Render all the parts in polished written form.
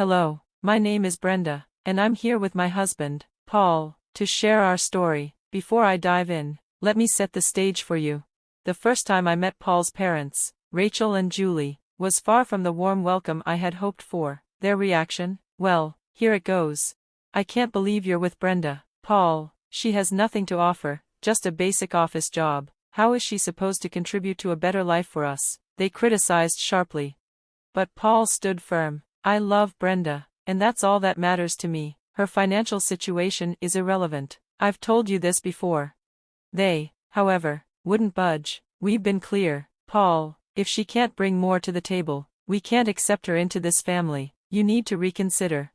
Hello, my name is Brenda, and I'm here with my husband, Paul, to share our story. Before I dive in, let me set the stage for you. The first time I met Paul's parents, Rachel and Julie, was far from the warm welcome I had hoped for. Their reaction? Well, here it goes. "I can't believe you're with Brenda, Paul. She has nothing to offer, just a basic office job. How is she supposed to contribute to a better life for us?" they criticized sharply. But Paul stood firm. "I love Brenda, and that's all that matters to me. Her financial situation is irrelevant. I've told you this before." They, however, wouldn't budge. "We've been clear, Paul. If she can't bring more to the table, we can't accept her into this family. You need to reconsider."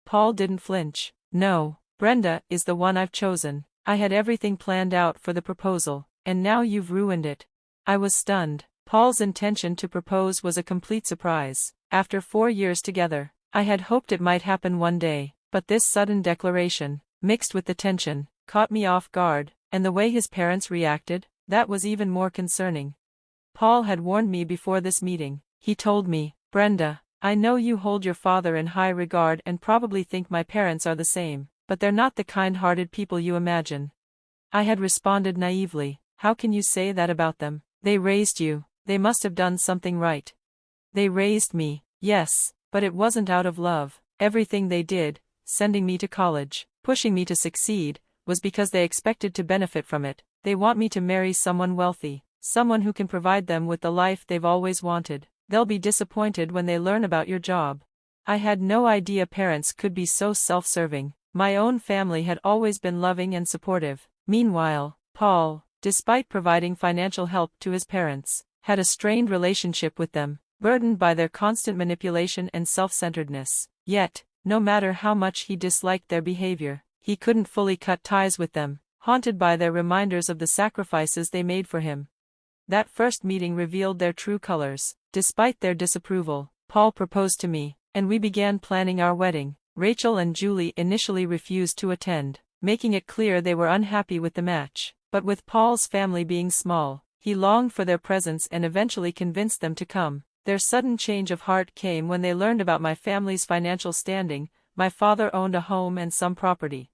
Paul didn't flinch. "No, Brenda is the one I've chosen. I had everything planned out for the proposal, and now you've ruined it." I was stunned. Paul's intention to propose was a complete surprise. After 4 years together, I had hoped it might happen one day, but this sudden declaration, mixed with the tension, caught me off guard, and the way his parents reacted, that was even more concerning. Paul had warned me before this meeting. He told me, "Brenda, I know you hold your father in high regard and probably think my parents are the same, but they're not the kind-hearted people you imagine." I had responded naively, "How can you say that about them? They raised you. They must have done something right." "They raised me, yes, but it wasn't out of love. Everything they did, sending me to college, pushing me to succeed, was because they expected to benefit from it. They want me to marry someone wealthy, someone who can provide them with the life they've always wanted. They'll be disappointed when they learn about your job." I had no idea parents could be so self-serving. My own family had always been loving and supportive. Meanwhile, Paul, despite providing financial help to his parents, had a strained relationship with them, burdened by their constant manipulation and self-centeredness. Yet, no matter how much he disliked their behavior, he couldn't fully cut ties with them, haunted by their reminders of the sacrifices they made for him. That first meeting revealed their true colors. Despite their disapproval, Paul proposed to me, and we began planning our wedding. Rachel and Julie initially refused to attend, making it clear they were unhappy with the match. But with Paul's family being small, he longed for their presence and eventually convinced them to come. Their sudden change of heart came when they learned about my family's financial standing. My father owned a home and some property.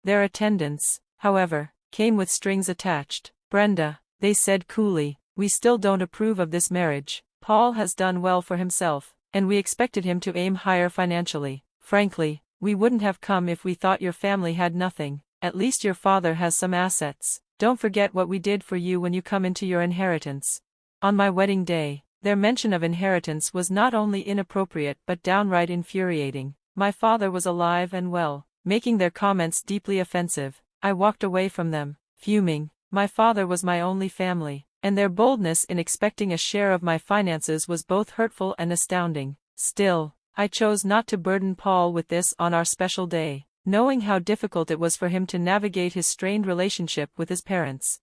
Their attendance, however, came with strings attached. "Brenda," they said coolly, "we still don't approve of this marriage. Paul has done well for himself, and we expected him to aim higher financially. Frankly, we wouldn't have come if we thought your family had nothing. At least your father has some assets. Don't forget what we did for you when you come into your inheritance." On my wedding day, their mention of inheritance was not only inappropriate but downright infuriating. My father was alive and well, making their comments deeply offensive. I walked away from them, fuming. My father was my only family, and their boldness in expecting a share of my finances was both hurtful and astounding. Still, I chose not to burden Paul with this on our special day, knowing how difficult it was for him to navigate his strained relationship with his parents.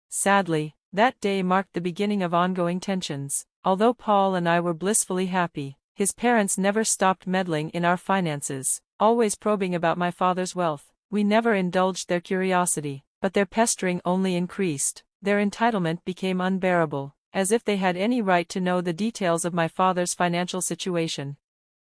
Sadly, that day marked the beginning of ongoing tensions. Although Paul and I were blissfully happy, his parents never stopped meddling in our finances, always probing about my father's wealth. We never indulged their curiosity, but their pestering only increased. Their entitlement became unbearable, as if they had any right to know the details of my father's financial situation.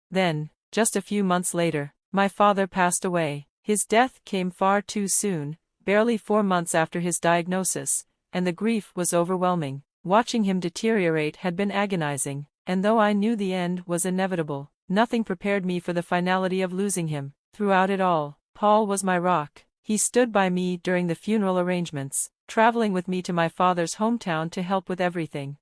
Then, just a few months later, my father passed away. His death came far too soon, barely 4 months after his diagnosis, and the grief was overwhelming. Watching him deteriorate had been agonizing, and though I knew the end was inevitable, nothing prepared me for the finality of losing him. Throughout it all, Paul was my rock. He stood by me during the funeral arrangements, traveling with me to my father's hometown to help with everything.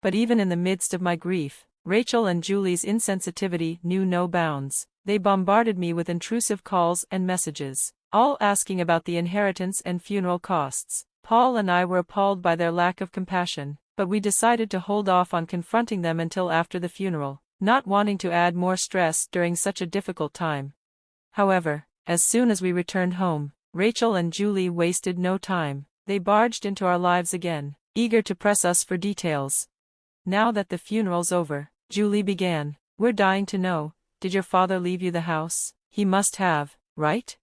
But even in the midst of my grief, Rachel and Julie's insensitivity knew no bounds. They bombarded me with intrusive calls and messages, all asking about the inheritance and funeral costs. Paul and I were appalled by their lack of compassion, but we decided to hold off on confronting them until after the funeral, not wanting to add more stress during such a difficult time. However, as soon as we returned home, Rachel and Julie wasted no time. They barged into our lives again, eager to press us for details. "Now that the funeral's over," Julie began, "we're dying to know, did your father leave you the house? He must have, right?"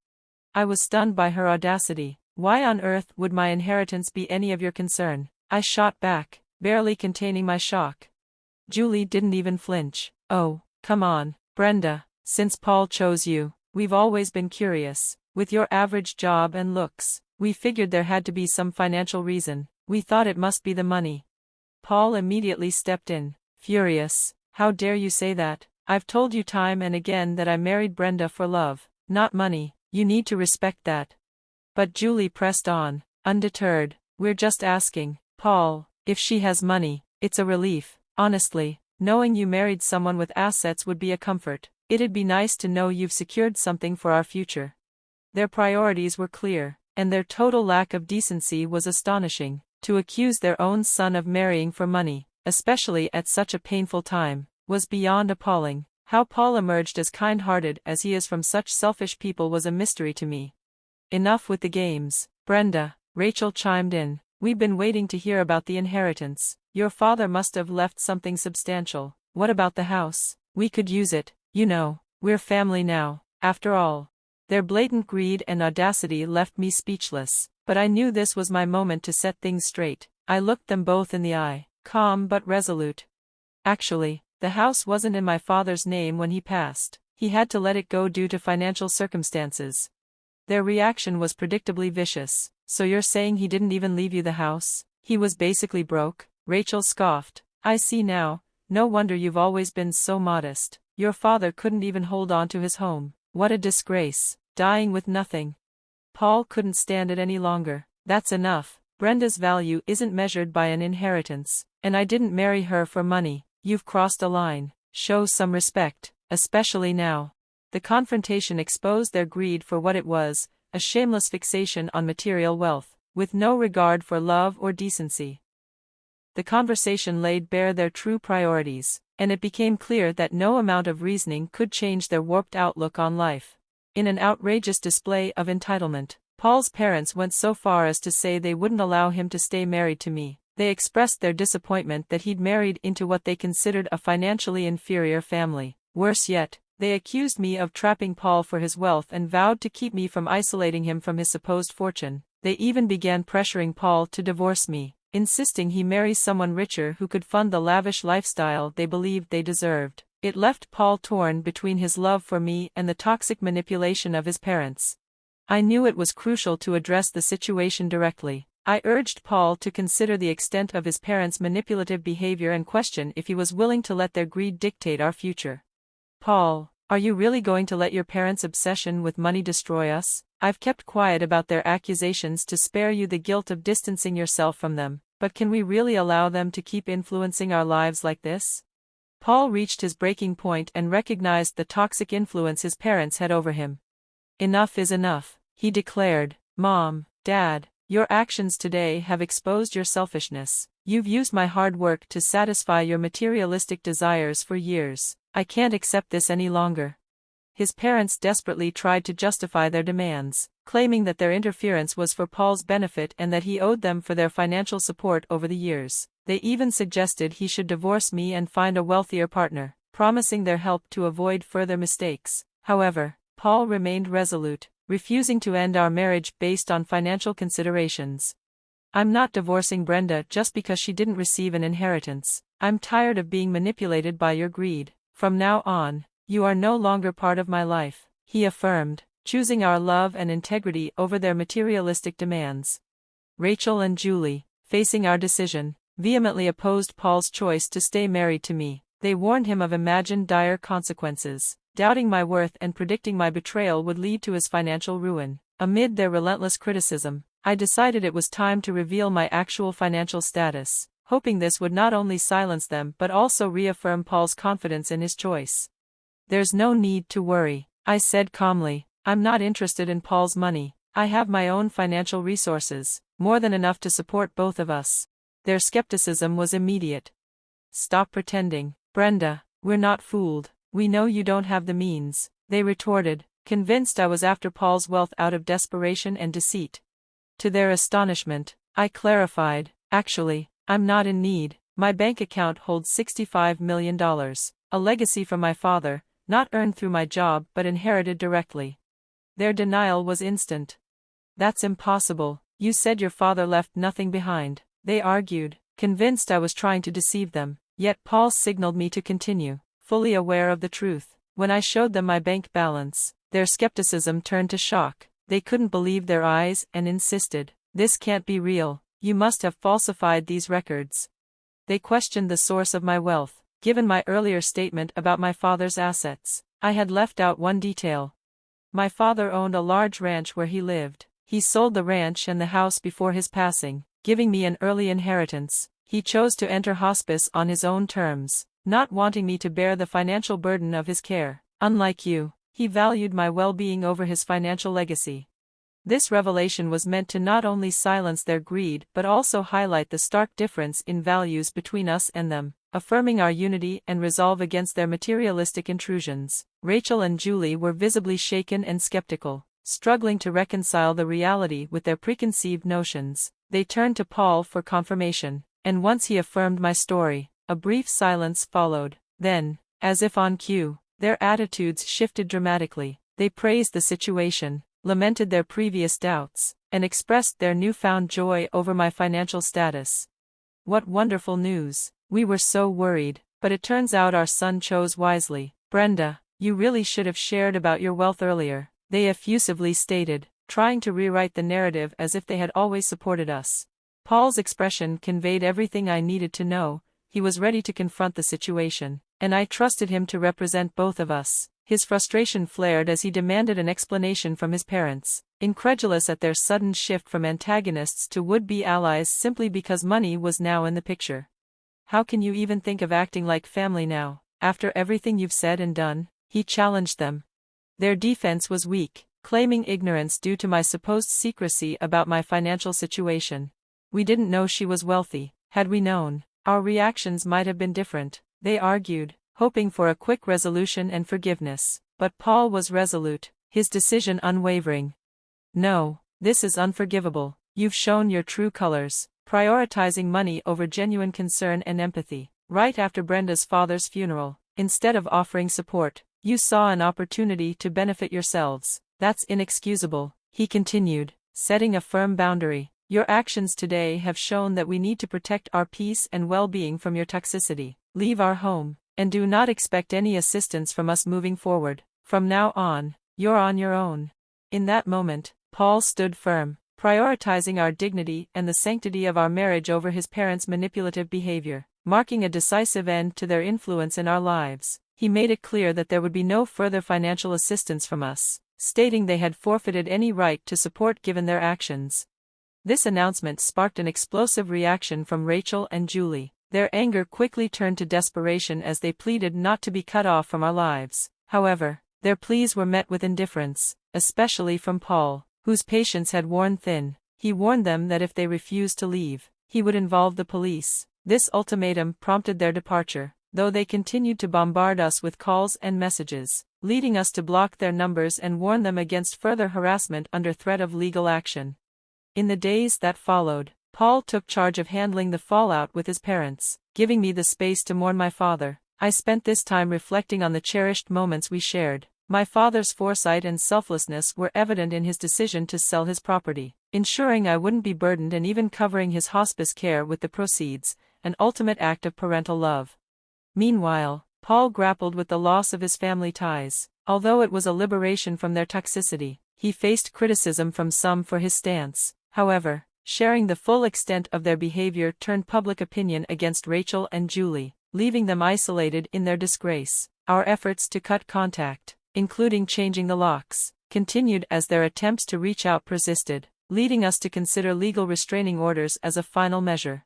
I was stunned by her audacity. "Why on earth would my inheritance be any of your concern?" I shot back, barely containing my shock. Julie didn't even flinch. "Oh, come on, Brenda, Since Paul chose you, we've always been curious. With your average job and looks, we figured there had to be some financial reason. We thought it must be the money." Paul immediately stepped in, furious. "How dare you say that? I've told you time and again that I married Brenda for love, not money. You need to respect that." But Julie pressed on, undeterred. "We're just asking, Paul, if she has money. It's a relief, honestly. Knowing you married someone with assets would be a comfort. It'd be nice to know you've secured something for our future." Their priorities were clear, and their total lack of decency was astonishing. To accuse their own son of marrying for money, especially at such a painful time, was beyond appalling. How Paul emerged as kind-hearted as he is from such selfish people was a mystery to me. "Enough with the games, Brenda," Rachel chimed in. "We've been waiting to hear about the inheritance. Your father must have left something substantial. What about the house? We could use it, you know. We're family now, after all." Their blatant greed and audacity left me speechless, but I knew this was my moment to set things straight. I looked them both in the eye, calm but resolute. "Actually, the house wasn't in my father's name when he passed. He had to let it go due to financial circumstances." Their reaction was predictably vicious. "So you're saying he didn't even leave you the house? He was basically broke?" Rachel scoffed. "I see now. No wonder you've always been so modest. Your father couldn't even hold on to his home. What a disgrace, dying with nothing." Paul couldn't stand it any longer. "That's enough. Brenda's value isn't measured by an inheritance, and I didn't marry her for money. You've crossed a line. Show some respect, especially now." The confrontation exposed their greed for what it was, a shameless fixation on material wealth, with no regard for love or decency. The conversation laid bare their true priorities, and it became clear that no amount of reasoning could change their warped outlook on life. In an outrageous display of entitlement, Paul's parents went so far as to say they wouldn't allow him to stay married to me. They expressed their disappointment that he'd married into what they considered a financially inferior family. Worse yet, they accused me of trapping Paul for his wealth and vowed to keep me from isolating him from his supposed fortune. They even began pressuring Paul to divorce me, insisting he marry someone richer who could fund the lavish lifestyle they believed they deserved. It left Paul torn between his love for me and the toxic manipulation of his parents. I knew it was crucial to address the situation directly. I urged Paul to consider the extent of his parents' manipulative behavior and question if he was willing to let their greed dictate our future. "Paul, are you really going to let your parents' obsession with money destroy us? I've kept quiet about their accusations to spare you the guilt of distancing yourself from them, but can we really allow them to keep influencing our lives like this?" Paul reached his breaking point and recognized the toxic influence his parents had over him. "Enough is enough," he declared. "Mom, Dad, your actions today have exposed your selfishness. You've used my hard work to satisfy your materialistic desires for years. I can't accept this any longer." His parents desperately tried to justify their demands, claiming that their interference was for Paul's benefit and that he owed them for their financial support over the years. They even suggested he should divorce me and find a wealthier partner, promising their help to avoid further mistakes. However, Paul remained resolute, refusing to end our marriage based on financial considerations. "I'm not divorcing Brenda just because she didn't receive an inheritance. I'm tired of being manipulated by your greed. From now on, you are no longer part of my life," he affirmed, choosing our love and integrity over their materialistic demands. Rachel and Julie, facing our decision, vehemently opposed Paul's choice to stay married to me. They warned him of imagined dire consequences, doubting my worth and predicting my betrayal would lead to his financial ruin. Amid their relentless criticism, I decided it was time to reveal my actual financial status, hoping this would not only silence them but also reaffirm Paul's confidence in his choice. "There's no need to worry," I said calmly. "I'm not interested in Paul's money. I have my own financial resources, more than enough to support both of us." Their skepticism was immediate. "Stop pretending, Brenda. We're not fooled. We know you don't have the means," they retorted, convinced I was after Paul's wealth out of desperation and deceit. To their astonishment, I clarified, "Actually, I'm not in need. My bank account holds $65 million, a legacy from my father, not earned through my job but inherited directly." Their denial was instant. "That's impossible. You said your father left nothing behind," they argued, convinced I was trying to deceive them. Yet Paul signaled me to continue, fully aware of the truth. When I showed them my bank balance, their skepticism turned to shock. They couldn't believe their eyes and insisted, "This can't be real, you must have falsified these records." They questioned the source of my wealth. Given my earlier statement about my father's assets, I had left out one detail. My father owned a large ranch where he lived. He sold the ranch and the house before his passing, giving me an early inheritance. He chose to enter hospice on his own terms, not wanting me to bear the financial burden of his care. Unlike you, he valued my well-being over his financial legacy. This revelation was meant to not only silence their greed but also highlight the stark difference in values between us and them, affirming our unity and resolve against their materialistic intrusions. Rachel and Julie were visibly shaken and skeptical, struggling to reconcile the reality with their preconceived notions. They turned to Paul for confirmation, and once he affirmed my story, a brief silence followed. Then, as if on cue, their attitudes shifted dramatically. They praised the situation, lamented their previous doubts, and expressed their newfound joy over my financial status. What wonderful news! We were so worried, but it turns out our son chose wisely. "Brenda, you really should have shared about your wealth earlier," they effusively stated, trying to rewrite the narrative as if they had always supported us. Paul's expression conveyed everything I needed to know. He was ready to confront the situation, and I trusted him to represent both of us. His frustration flared as he demanded an explanation from his parents, incredulous at their sudden shift from antagonists to would-be allies simply because money was now in the picture. "How can you even think of acting like family now, after everything you've said and done?" he challenged them. Their defense was weak, claiming ignorance due to my supposed secrecy about my financial situation. "We didn't know she was wealthy. Had we known, our reactions might have been different," they argued, hoping for a quick resolution and forgiveness. But Paul was resolute, his decision unwavering. "No, this is unforgivable. You've shown your true colors, prioritizing money over genuine concern and empathy. Right after Brenda's father's funeral, instead of offering support, you saw an opportunity to benefit yourselves. That's inexcusable," he continued, setting a firm boundary. "Your actions today have shown that we need to protect our peace and well-being from your toxicity. Leave our home, and do not expect any assistance from us moving forward. From now on, you're on your own." In that moment, Paul stood firm, prioritizing our dignity and the sanctity of our marriage over his parents' manipulative behavior, marking a decisive end to their influence in our lives. He made it clear that there would be no further financial assistance from us, stating they had forfeited any right to support given their actions. This announcement sparked an explosive reaction from Rachel and Julie. Their anger quickly turned to desperation as they pleaded not to be cut off from our lives. However, their pleas were met with indifference, especially from Paul, whose patience had worn thin. He warned them that if they refused to leave, he would involve the police. This ultimatum prompted their departure, though they continued to bombard us with calls and messages, leading us to block their numbers and warn them against further harassment under threat of legal action. In the days that followed, Paul took charge of handling the fallout with his parents, giving me the space to mourn my father. I spent this time reflecting on the cherished moments we shared. My father's foresight and selflessness were evident in his decision to sell his property, ensuring I wouldn't be burdened and even covering his hospice care with the proceeds, an ultimate act of parental love. Meanwhile, Paul grappled with the loss of his family ties. Although it was a liberation from their toxicity, he faced criticism from some for his stance. However, sharing the full extent of their behavior turned public opinion against Rachel and Julie, leaving them isolated in their disgrace. Our efforts to cut contact, including changing the locks, continued as their attempts to reach out persisted, leading us to consider legal restraining orders as a final measure.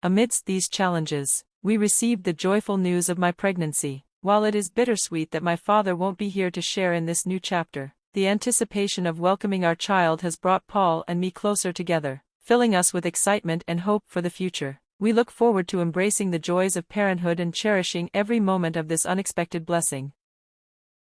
Amidst these challenges, we received the joyful news of my pregnancy. While it is bittersweet that my father won't be here to share in this new chapter, the anticipation of welcoming our child has brought Paul and me closer together, filling us with excitement and hope for the future. We look forward to embracing the joys of parenthood and cherishing every moment of this unexpected blessing.